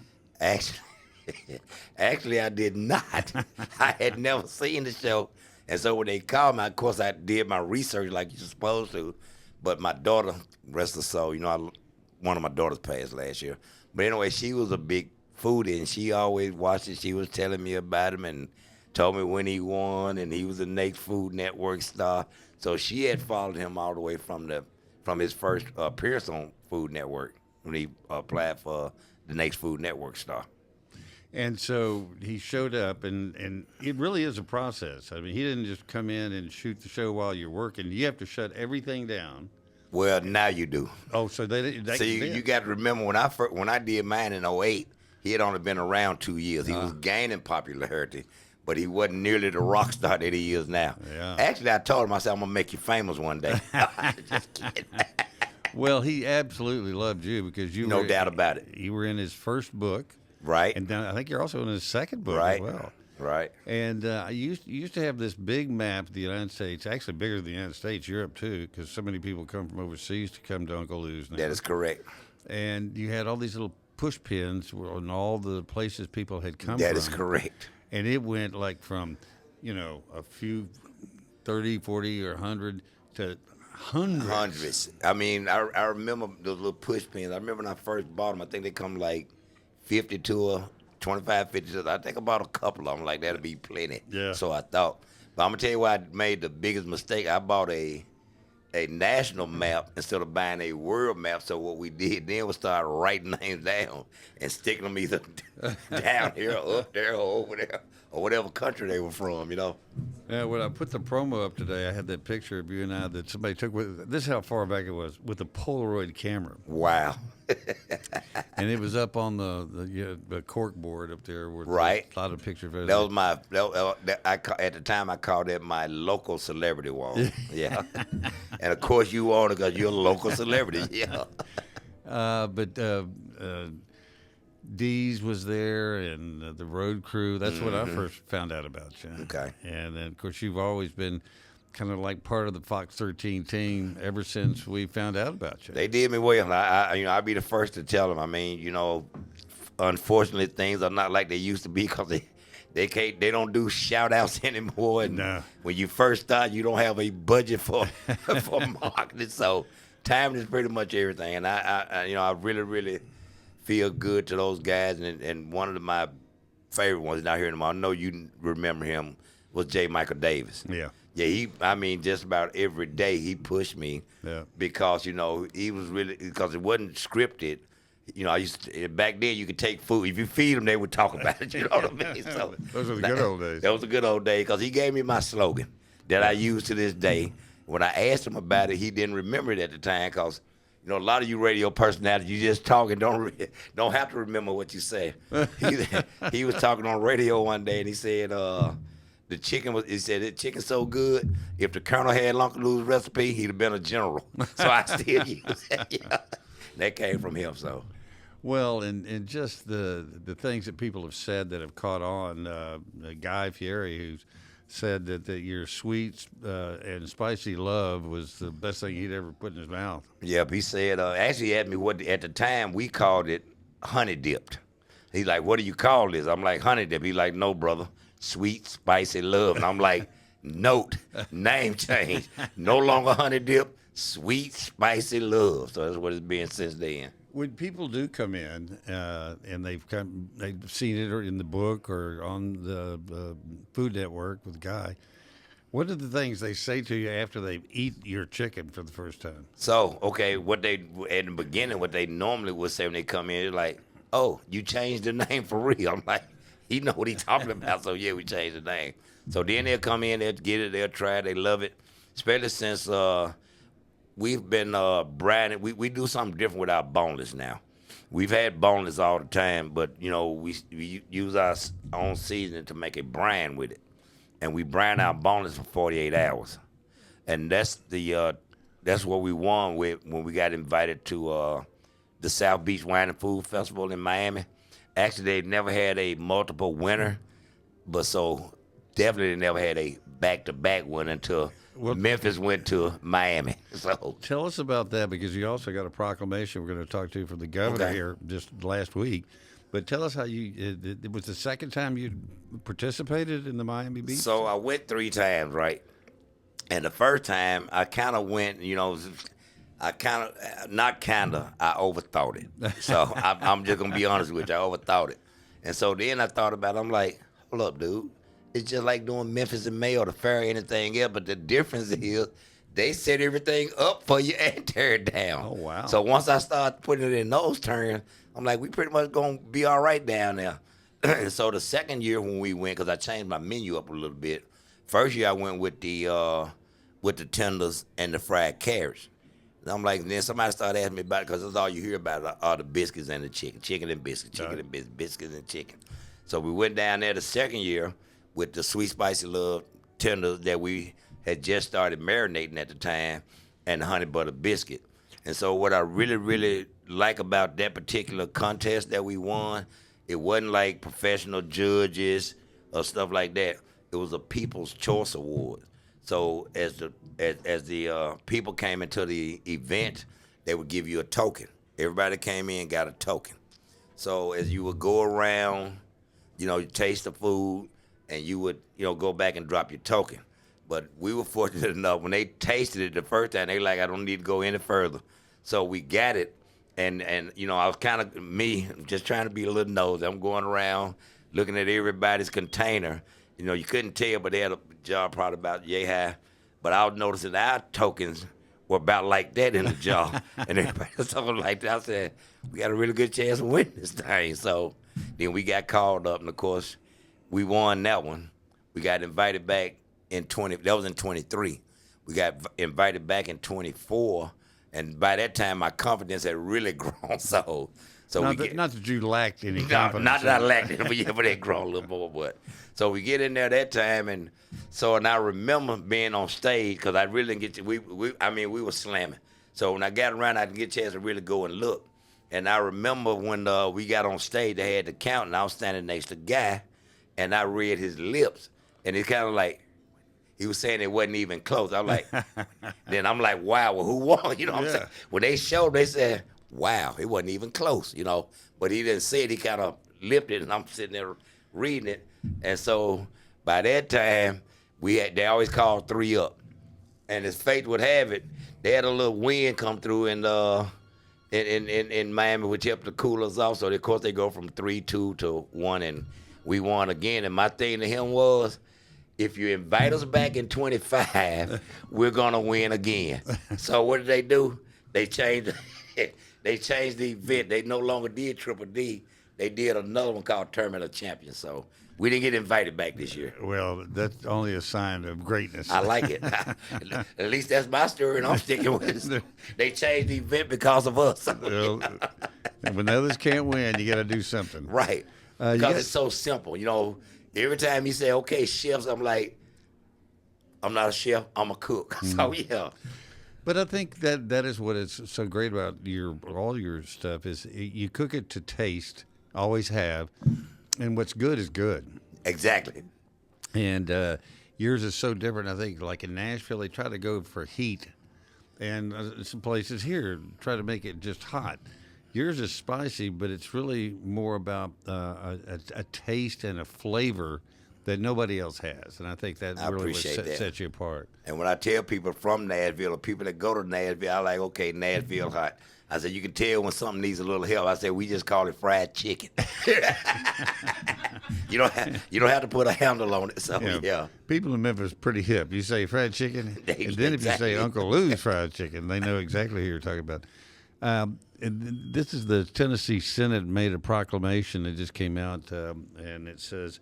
Actually, I did not. I had never seen the show. And so when they called me, of course, I did my research like you're supposed to. But my daughter, rest her soul, one of my daughters passed last year. But anyway, she was a big foodie, and she always watched it. She was telling me about him and told me when he won, and he was the next Food Network star. So she had followed him all the way from his first appearance on Food Network when he applied for the next Food Network star. And so he showed up, and it really is a process. He didn't just come in and shoot the show while you're working. You have to shut everything down. Well, now you do. Oh, so they you got to remember when I did mine in 2008, he had only been around 2 years. He was gaining popularity, but he wasn't nearly the rock star that he is now. Yeah. Actually, I told him, I said, I'm going to make you famous one day. Just kidding. Well, he absolutely loved you because you No doubt about it. You were in his first book. Right. And then I think you're also in his second book Right. as well. Right. And you used to have this big map of the United States, actually bigger than the United States, Europe too, because so many people come from overseas to come to Uncle Lou's now. That is correct. And you had all these little push pins on all the places people had come from. That is correct. And it went like from, a few 30, 40, or 100 to hundreds. I remember those little push pins. I remember when I first bought them, I think they come like 50 to a 25, 50 to, I think I bought a couple of them, like that'll be plenty. Yeah. So I thought. But I'm going to tell you why I made the biggest mistake. I bought a national map instead of buying a world map. So what we did then was start writing names down and sticking them either down here or up there or over there or whatever country they were from, Yeah, when I put the promo up today, I had that picture of you and I that somebody took with, this is how far back it was, with a Polaroid camera. Wow. And it was up on the cork board up there with Right. a lot of pictures of it. That was my. At the time, I called it my local celebrity wall. Yeah. And of course, you on it because you're a local celebrity. Yeah. But Dee's was there, and the road crew. That's when I first found out about you. Okay. And then, of course, you've always been kind of like part of the Fox 13 team ever since we found out about you. They did me well. I'll be the first to tell them. I mean, unfortunately, things are not like they used to be because they don't do shout outs anymore. And when you first start, you don't have a budget for marketing. So timing is pretty much everything. And I really, really feel good to those guys. And one of my favorite ones, not hearing them, I know you remember him, was J. Michael Davis. Yeah. Yeah, just about every day he pushed me because, he was really, because it wasn't scripted. Back then you could take food. If you feed them, they would talk about it. You know what I mean? So those were the good old days. That was the good old days because he gave me my slogan that I use to this day. When I asked him about it, he didn't remember it at the time because, a lot of you radio personalities, you just talk and don't have to remember what you say. He was talking on radio one day and he said, he said, the chicken's so good, if the Colonel had Uncle Lou's recipe, he'd have been a general. So I still use that. Yeah. That came from him, so. Well, and just the things that people have said that have caught on. Guy Fieri, who said that your sweet and spicy love was the best thing he'd ever put in his mouth. Yep, he said, actually he asked me at the time, we called it honey dipped. He's like, what do you call this? I'm like, honey dip. He's like, no, brother. Sweet, spicy love. And I'm like, note, name change. No longer honey dip, sweet, spicy love. So that's what it's been since then. When people do come in and they've seen it or in the book or on the Food Network with Guy, what are the things they say to you after they eat your chicken for the first time? So, okay, at the beginning, what they normally would say when they come in, they're like, oh, you changed the name for real. I'm like, he know what he's talking about, so yeah, we changed the name. So then they'll come in, they'll get it, they'll try it, they love it. Especially since we've been branded. We do something different with our boneless now. We've had boneless all the time, but we use our own seasoning to make a brand with it, and we brand our boneless for 48 hours, and that's what we won with when we got invited to the South Beach Wine and Food Festival in Miami. Actually, they've never had a multiple winner, but so definitely they never had a back-to-back winner until Memphis went to Miami. So tell us about that, because you also got a proclamation we're going to talk to from the governor here just last week. But tell us how it was the second time you participated in the Miami Beach? So I went 3 times, right? And the first time I kind of went, I overthought it. So I'm just going to be honest with you. I overthought it. And so then I thought about it. I'm like, hold up, dude. It's just like doing Memphis in May or the fair or anything else. But the difference is they set everything up for you and tear it down. Oh, wow. So once I started putting it in those terms, I'm like, we pretty much going to be all right down there. And so the second year when we went, because I changed my menu up a little bit. First year I went with the tenders and the fried carrots. And I'm like, then somebody started asking me about it, because that's all you hear about are the biscuits and the chicken and biscuits, biscuits and chicken. So we went down there the second year with the sweet spicy love tenders that we had just started marinating at the time, and the honey butter biscuit. And so what I really, really like about that particular contest that we won, it wasn't like professional judges or stuff like that. It was a People's Choice Award. So as the people came into the event, they would give you a token. Everybody came in and got a token. So as you would go around, you taste the food, and you would, go back and drop your token. But we were fortunate enough, when they tasted it the first time, they like, I don't need to go any further. So we got it, and I was kind of just trying to be a little nosy. I'm going around looking at everybody's container. You couldn't tell, but they had a jar probably about yay high. But I was noticing our tokens were about like that in the jar. And everybody was talking like that. I said, we got a really good chance of winning this thing. So then we got called up, and of course, we won that one. We got invited back that was in 23. We got invited back in 24, And by that time, my confidence had really grown. So not that you lacked any no, confidence. not that I lacked it, but it had grown a little more. But so we get in there that time, and I remember being on stage because I really didn't get to. We were slamming. So when I got around, I didn't get a chance to really go and look. And I remember when we got on stage, they had the count, and I was standing next to the guy, and I read his lips, and it's kind of like. He was saying it wasn't even close. I'm like, then I'm like, wow, well, who won? You know what I'm saying? When they showed, they said, wow, it wasn't even close, you know. But he didn't say it. He kind of lipped it, and I'm sitting there reading it. And so by that time, they always called 3 up. And as fate would have it, they had a little wind come through in Miami, which helped to cool us off. So, of course, they go from 3-2 to 1, and we won again. And my thing to him was, if you invite us back in 25, we're gonna win again. So what did they do? They changed the event. They no longer did Triple D. They did another one called Tournament of Champions. So we didn't get invited back this year. Well, that's only a sign of greatness. I like it. At least that's my story, and I'm sticking with it. They changed the event because of us. Well, when others can't win, you got to do something. Right. Because it's so simple, you know. Every time you say, okay, chefs, I'm like, I'm not a chef, I'm a cook. So, yeah. But I think that is what is so great about all your stuff is you cook it to taste, always have, and what's good is good. Exactly. And yours is so different. I think, like in Nashville, they try to go for heat, and some places here try to make it just hot. Yours is spicy, but it's really more about a taste and a flavor that nobody else has. And I think that really sets you apart. And when I tell people from Nashville or people that go to Nashville, I like, okay, Nashville hot. I said, you can tell when something needs a little help. I said, we just call it fried chicken. You don't have to put a handle on it. So, yeah. People in Memphis are pretty hip. You say fried chicken, and then if you say Uncle Lou's fried chicken, they know exactly who you're talking about. And this is the Tennessee Senate made a proclamation that just came out, and it says,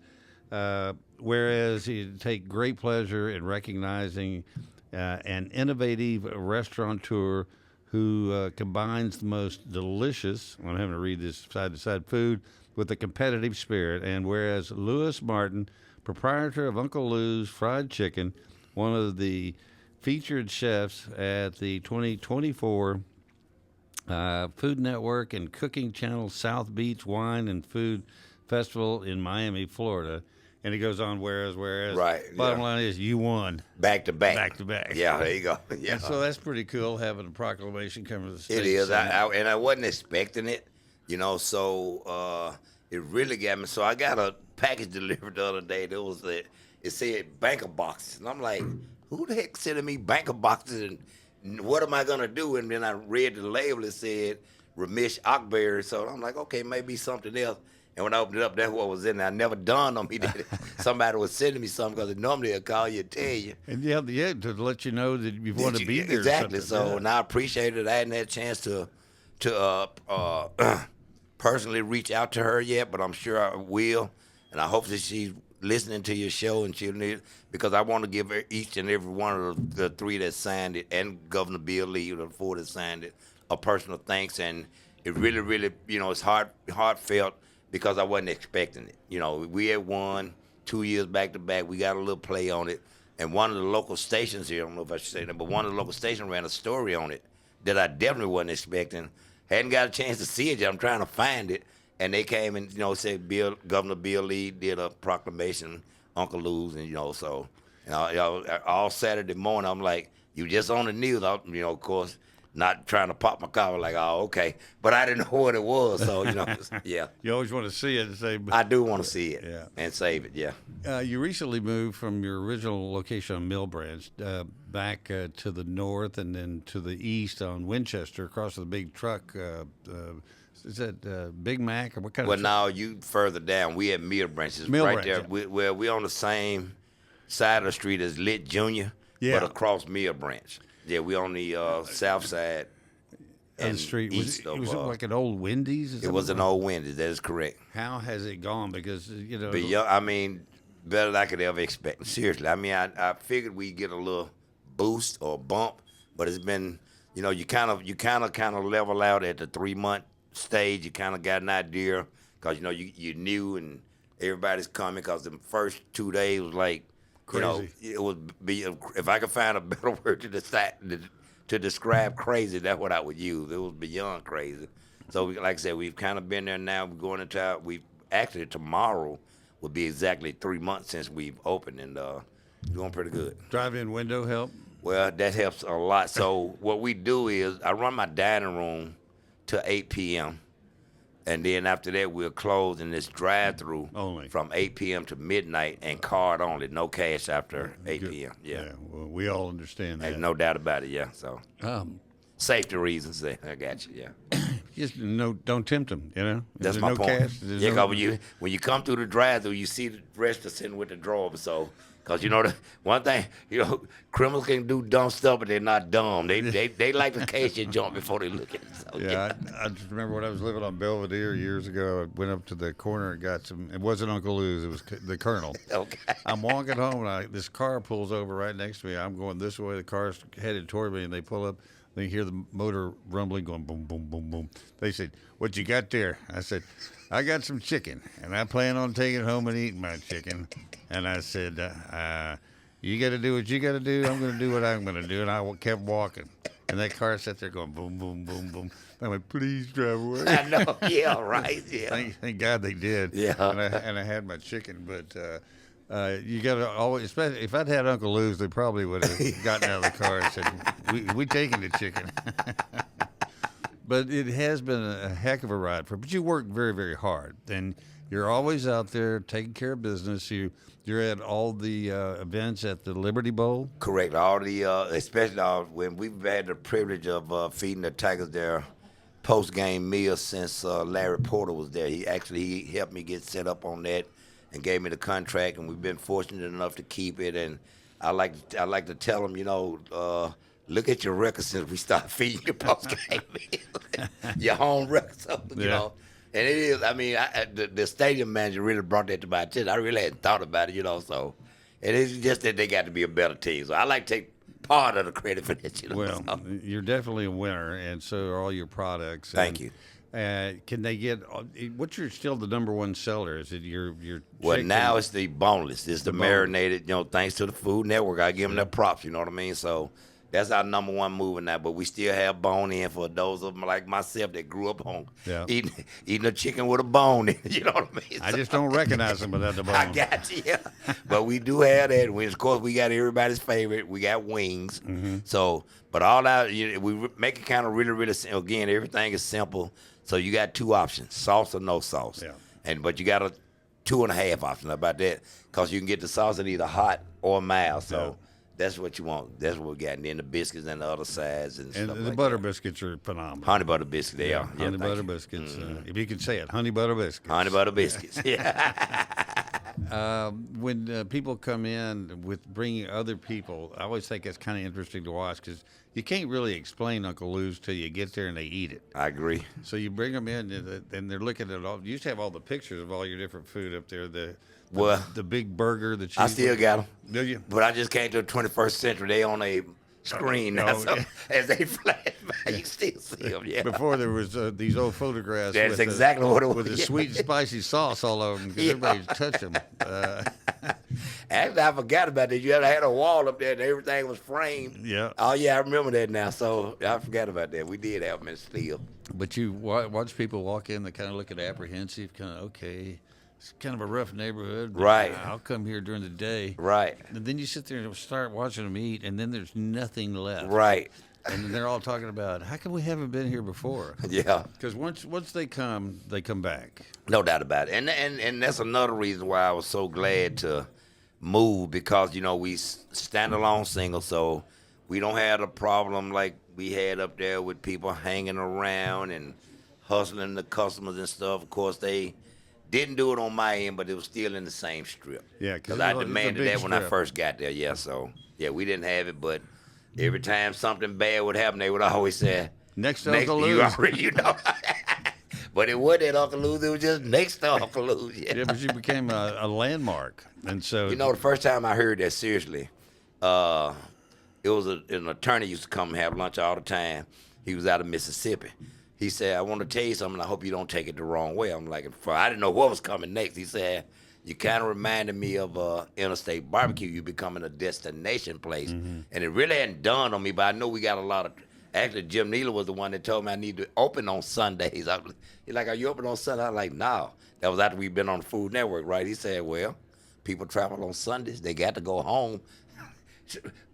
whereas you take great pleasure in recognizing an innovative restaurateur who combines the most delicious, I'm having to read this side-to-side food, with a competitive spirit, and whereas Louis Martin, proprietor of Uncle Lou's Fried Chicken, one of the featured chefs at the 2024 Food Network and Cooking Channel South Beach Wine and Food Festival in Miami, Florida. And it goes on, whereas. Right. Bottom line is you won. Back to back. Back to back. Yeah, there you go. Yeah. And so that's pretty cool having a proclamation come to the state. It is. And I wasn't expecting it, you know, so it really got me. So I got a package delivered the other day. It said banker boxes. And I'm like, who the heck sending me banker boxes and what am I going to do? And then I read the label. It said Ramesh Akbari. So I'm like, okay, maybe something else. And when I opened it up, that's what was in there. I never dawned on me that somebody was sending me something because normally they'll call you and tell you. And you have the edge to let you know that you want to be there. Exactly. So, and I appreciate it. I hadn't had a chance to personally reach out to her yet, but I'm sure I will. And I hope that she's listening to your show and she'll need, because I want to give her each and every one of the 3 that signed it and Governor Bill Lee, the 4 that signed it, a personal thanks. And it really, really, you know, it's heartfelt because I wasn't expecting it. You know, we had won 2 years back to back. We got a little play on it. And one of the local stations here, I don't know if I should say that, but one of the local stations ran a story on it that I definitely wasn't expecting. Hadn't got a chance to see it yet. I'm trying to find it. And they came and, you know, said Governor Bill Lee did a proclamation, Uncle Lou's, and, you know, so, you know, all Saturday morning, I'm like, you just on the news, you know, of course, not trying to pop my collar like, oh, okay. But I didn't know what it was, so, you know, yeah. You always want to see it and say. I do want to see it and save it, yeah. You recently moved from your original location on Mill Branch back to the north and then to the east on Winchester across the big truck. Is that Big Mac or what kind of? Well, now you further down. We at Mill Branches right there. Yeah. We're on the same side of the street as Lit Junior, but across Mill Branch. Yeah, we on the south side and the street. Was it like an old Wendy's? It was an old Wendy's. That is correct. How has it gone? Because you know, I mean, better than I could ever expect. Seriously, I mean, I figured we'd get a little boost or bump, but it's been you know, you kind of level out at the 3-month stage. You kind of got an idea because you know you knew and everybody's coming because the first 2 days was like Crazy. You know, it would be if I could find a better word to describe crazy, that's what I would use. It was beyond crazy. So like I said, we've kind of been there now. We're going into actually tomorrow will be exactly 3 months since we've opened and doing pretty good. Drive-in window help? Well, that helps a lot. So what we do is I run my dining room till 8 p.m. And then after that, we'll close in this drive-through only from 8 p.m. to midnight and card only, no cash after 8 p.m. Yeah, well, we all understand that. There's no doubt about it. Yeah, so safety reasons. I got you. Yeah. Just don't tempt them. You know, that's my point. Cash? Yeah, because when you come through the drive-through, you see the register sitting with the drawer. So. Because, you know, the one thing, you know, criminals can do dumb stuff, but they're not dumb. They like to cash your junk before they look at it. So, yeah, I just remember when I was living on Belvedere years ago, I went up to the corner and got some. It wasn't Uncle Lou's, it was the Colonel. Okay. I'm walking home, and this car pulls over right next to me. I'm going this way. The car's headed toward me, and they pull up. They hear the motor rumbling, going boom, boom, boom, boom. They said, "What you got there?" I said, "I got some chicken, and I plan on taking it home and eating my chicken." And I said, "You got to do what you got to do. I'm going to do what I'm going to do." And I kept walking. And that car sat there going boom, boom, boom, boom. I went, "Please drive away." I know. Yeah, right. Yeah. Thank God they did. Yeah. And I had my chicken, but. You got to always, especially if I'd had Uncle Lou's, they probably would have gotten out of the car and said, we taking the chicken. But it has been a heck of a ride but you work very, very hard. And you're always out there taking care of business. You're at all the events at the Liberty Bowl. Correct. All the, especially when we've had the privilege of feeding the Tigers their post-game meal since Larry Porter was there. He helped me get set up on that. And gave me the contract, and we've been fortunate enough to keep it. And I like to tell them, you know, look at your record since we started feeding your post-game meal, your home record. So, you know, and it is. I mean, the stadium manager really brought that to my attention. I really hadn't thought about it, you know. So, and it's just that they got to be a better team. So I like to take part of the credit for that. You know, well, you're definitely a winner, and so are all your products. Thank you. Can they get? What's still the number one seller? Is it your? Well, now it's the boneless. It's the marinated. You know, thanks to the Food Network, I give them their props. You know what I mean? So that's our number one moving now. But we still have bone in for those of them like myself that grew up on eating a chicken with a bone in it. You know what I mean? I just don't recognize them without the bone. I got you. Yeah. But we do have that. Of course, we got everybody's favorite. We got wings. Mm-hmm. So, but all that we make it kind of really, really simple. Again, everything is simple. So you got two options, sauce or no sauce. Yeah. But you got a 2.5 option about that because you can get the sauce in either hot or mild. So that's what you want. That's what we got. And then the biscuits and the other sides and stuff the like butter that. biscuits are phenomenal. Honey butter biscuits, they are. Honey butter biscuits. If you can say it, honey butter biscuits. Honey butter biscuits. Yeah. When people come in with bringing other people, I always think it's kind of interesting to watch because you can't really explain Uncle Lou's till you get there and they eat it. I agree. So you bring them in and they're looking at all. You used to have all the pictures of all your different food up there. The big burger, the cheese. I still got them. Do you? But I just came to the 21st century. They on a screen now. So as they flash by, you still see them. Yeah. Before there was these old photographs. That's exactly what it was. With the sweet and spicy sauce all over them because everybody touched them. Actually, I forgot about that. You had a wall up there and everything was framed. Yeah. Oh, yeah, I remember that now. So I forgot about that. We did have them in steel. But you watch people walk in, they kind of look at apprehensive, kind of, okay, it's kind of a rough neighborhood. Right. I'll come here during the day. Right. And then you sit there and start watching them eat, and then there's nothing left. Right. And then they're all talking about, how come we haven't been here before? Yeah. Because once they come back. No doubt about it. And that's another reason why I was so glad to move because, you know, we standalone single, so we don't have a problem like we had up there with people hanging around and hustling the customers and stuff. Of course, they didn't do it on my end, but it was still in the same strip. Yeah, because I demanded that when I first got there. Yeah, so, yeah, we didn't have it, but every time something bad would happen, they would always say, Next to Uncle Lou's. You know. But it wasn't at Uncle Lou's. It was just next to Uncle Lou's. Yeah, but you became a landmark. And so, you know, the first time I heard that, seriously, It was an attorney used to come and have lunch all the time. He was out of Mississippi. He said, I want to tell you something. I hope you don't take it the wrong way. I'm like, I didn't know what was coming next. He said, you kind of reminded me of Interstate Barbecue. You becoming a destination place. And it really hadn't dawned on me, but I know we got a lot of, actually, Jim Nealon was the one that told me I need to open on Sundays. He's like, are you open on Sunday? I'm like, no. That was after we'd been on the Food Network, right? He said, well, people travel on Sundays. They got to go home.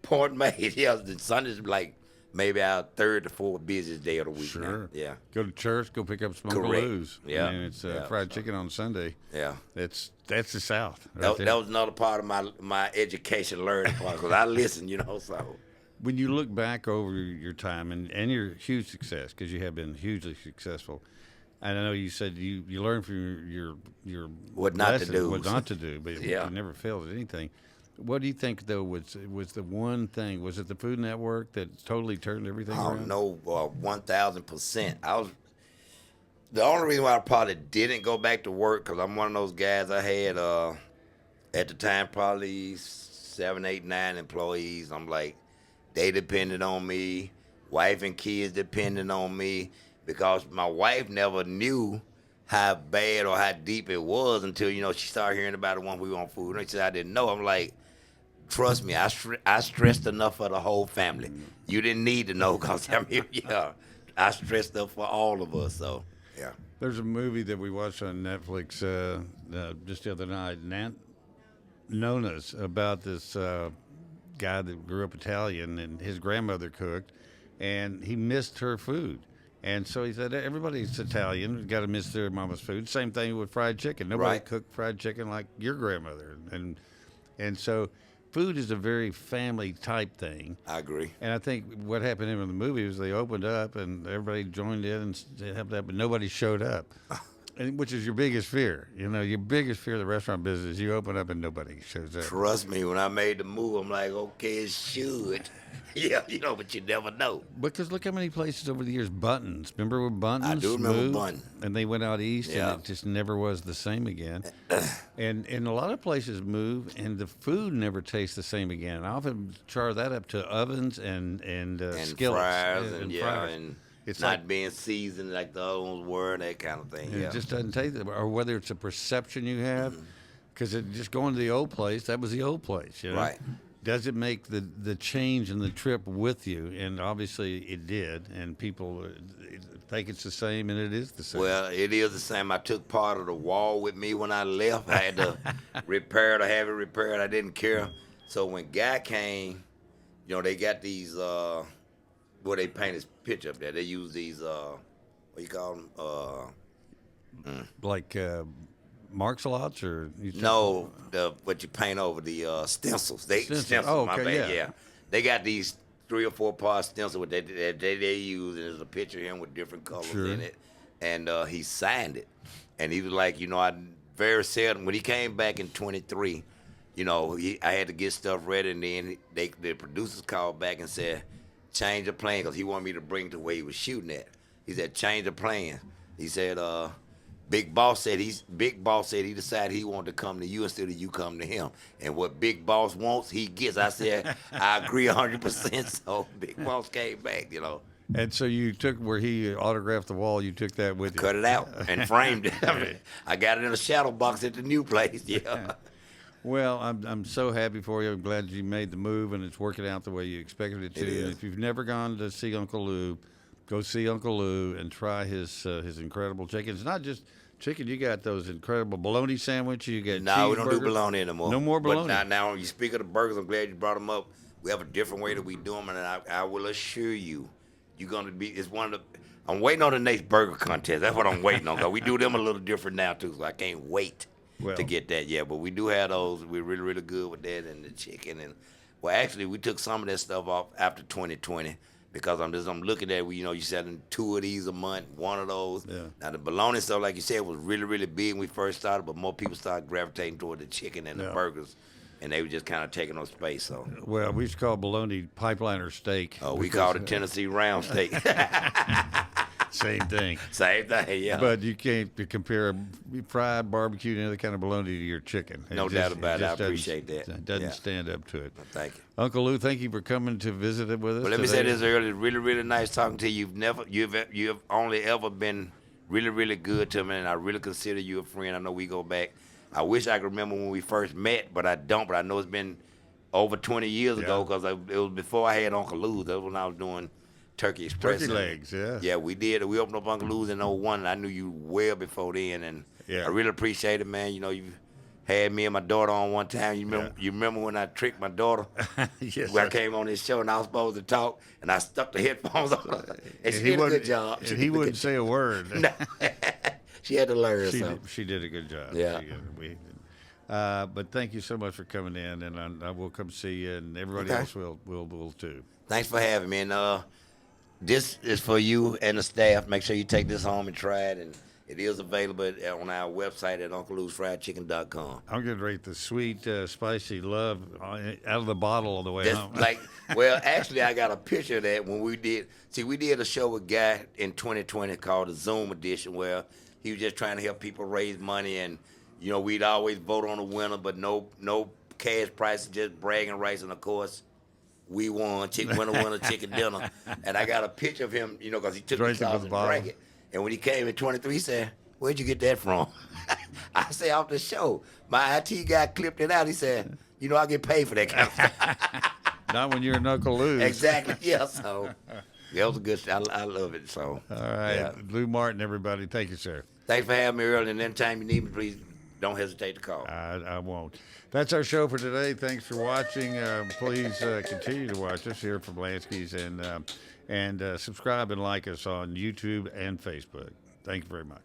Point made. Yeah, Sundays like maybe our third to fourth busiest day of the week. Sure. Now. Yeah. Go to church. Go pick up some Correct. Uncle Yeah. And it's fried chicken on Sunday. Yeah. That's the South. That was another part of my education learning part because I listen, So. When you look back over your time and your huge success, because you have been hugely successful, and I know you said you learned from your what not lessons, to do, what not to do, but yeah. you never failed at anything. What do you think though was the one thing? Was it the Food Network that totally turned everything around? No, 1,000%. The only reason why I probably didn't go back to work because I'm one of those guys. I had at the time probably 7, 8, 9 employees. I'm like, they depended on me. Wife and kids depended on me because my wife never knew how bad or how deep it was until, she started hearing about it when we were on Food. And she said, I didn't know. I'm like, trust me, I stressed enough for the whole family. You didn't need to know because, I stressed up for all of us. So, yeah. There's a movie that we watched on Netflix just the other night, Nona's, about this guy that grew up Italian and his grandmother cooked, and he missed her food. And so he said, everybody's Italian, got to miss their mama's food. Same thing with fried chicken. Nobody cooked fried chicken like your grandmother. And so food is a very family type thing. I agree. And I think what happened in the movie was they opened up and everybody joined in and helped out, but nobody showed up, which is your biggest fear. Your biggest fear of the restaurant business is you open up and nobody shows up. Trust me, when I made the move, I'm like, okay, it should. Yeah, but you never know. Because look how many places over the years, Buttons. Remember when Buttons? I do remember moved, Buttons. And they went out east, yeah. and it just never was the same again. and a lot of places move, and the food never tastes the same again. I often char that up to ovens and skillets. Fryers and yeah, fryers. and it's not like, being seasoned like the other ones were, and that kind of thing. It just doesn't taste it. Or whether it's a perception you have, because just going to the old place, that was the old place. Right. Does it make the change in the trip with you? And obviously it did, and people think it's the same, and it is the same. Well, it is the same. I took part of the wall with me when I left. I had to repair it or have it repaired. I didn't care. So when Guy came, they got these, they paint his picture up there. They use these, what you call them? Like mark slots or? No, what you paint over the stencils. Stencils. Oh, okay, yeah. They got these 3 or 4 part stencils that they use, and there's a picture of him with different colors in it. And he signed it. And he was like, I very seldom, when he came back in 23, I had to get stuff ready, and then the producers called back and said, change the plan, because he wanted me to bring to where he was shooting at. He said, change the plan. He said, Big Boss said he decided he wanted to come to you instead of you come to him. And what Big Boss wants, he gets. I said, I agree 100%. So Big Boss came back, And so you took where he autographed the wall, you took that with you. Cut it out and framed it. I got it in a shadow box at the new place, yeah. Well, I'm so happy for you. I'm glad you made the move, and it's working out the way you expected it to. It is. And if you've never gone to see Uncle Lou, go see Uncle Lou and try his incredible chicken. It's not just chicken. You got those incredible bologna sandwiches. You get No, we don't do bologna anymore. No more bologna. But now you speak of the burgers, I'm glad you brought them up. We have a different way that we do them, and I will assure you, you're going to be, it's one of the, I'm waiting on the next burger contest. That's what I'm waiting on, because we do them a little different now, too, so I can't wait to get that. Yeah, but we do have those. We're really, really good with that and the chicken. And well, actually, we took some of that stuff off after 2020. Because I'm looking at, you selling 2 of these a month, 1 of those. Yeah. Now, the bologna stuff, like you said, was really, really big when we first started, but more people started gravitating toward the chicken and the burgers, and they were just kind of taking up space. So. Well, we used to call bologna pipeliner steak. Oh, we called it Tennessee round steak. Same thing. Same thing, yeah. But you can't compare fried barbecue and any other kind of bologna to your chicken. No doubt about it. I appreciate that. It doesn't stand up to it. Well, thank you. Uncle Lou, thank you for coming to visit it with us. Well, let me today. say this earlier. Really, really nice talking to you. You've only ever been really, really good to me, and I really consider you a friend. I know we go back. I wish I could remember when we first met, but I don't. But I know it's been over 20 years ago because it was before I had Uncle Lou's. That was when I was doing Turkey Express. Turkey legs, yeah. Yeah, we did. We opened up Uncle Lou's in 01, and I knew you well before then, and I really appreciate it, man. You know, you had me and my daughter on one time. You remember when I tricked my daughter? Yes. When I came on this show and I was supposed to talk, and I stuck the headphones on her, and she did a good job. And he wouldn't say a word. No. She had to learn. She did a good job. Yeah. But thank you so much for coming in, and I will come see you, and everybody else will too. Thanks for having me. And this is for you and the staff. Make sure you take this home and try it. And it is available on our website at UncleLou'sFriedChicken.com. I'm going to rate the sweet, spicy love out of the bottle on the way home. Well, actually, I got a picture of that when we did. See, we did a show with Guy in 2020 called the Zoom Edition, where he was just trying to help people raise money, and you know, we'd always vote on the winner, but no cash prices, just bragging rights, and of course, we won. Winner, chicken dinner. And I got a picture of him, you know, because he took me to and drank it. And when he came in 23, he said, "Where'd you get that from?" I said, "Off the show. My IT guy clipped it out." He said, "You know, I get paid for that kind of stuff." Not when you're an Uncle Lou. Exactly. Yeah. So that was a good. I love it. So. All right, yeah. Lou Martin, everybody. Thank you, sir. Thanks for having me, Earle. And anytime you need me, please don't hesitate to call. I won't. That's our show for today. Thanks for watching. Please continue to watch us here from Lansky's, and subscribe and like us on YouTube and Facebook. Thank you very much.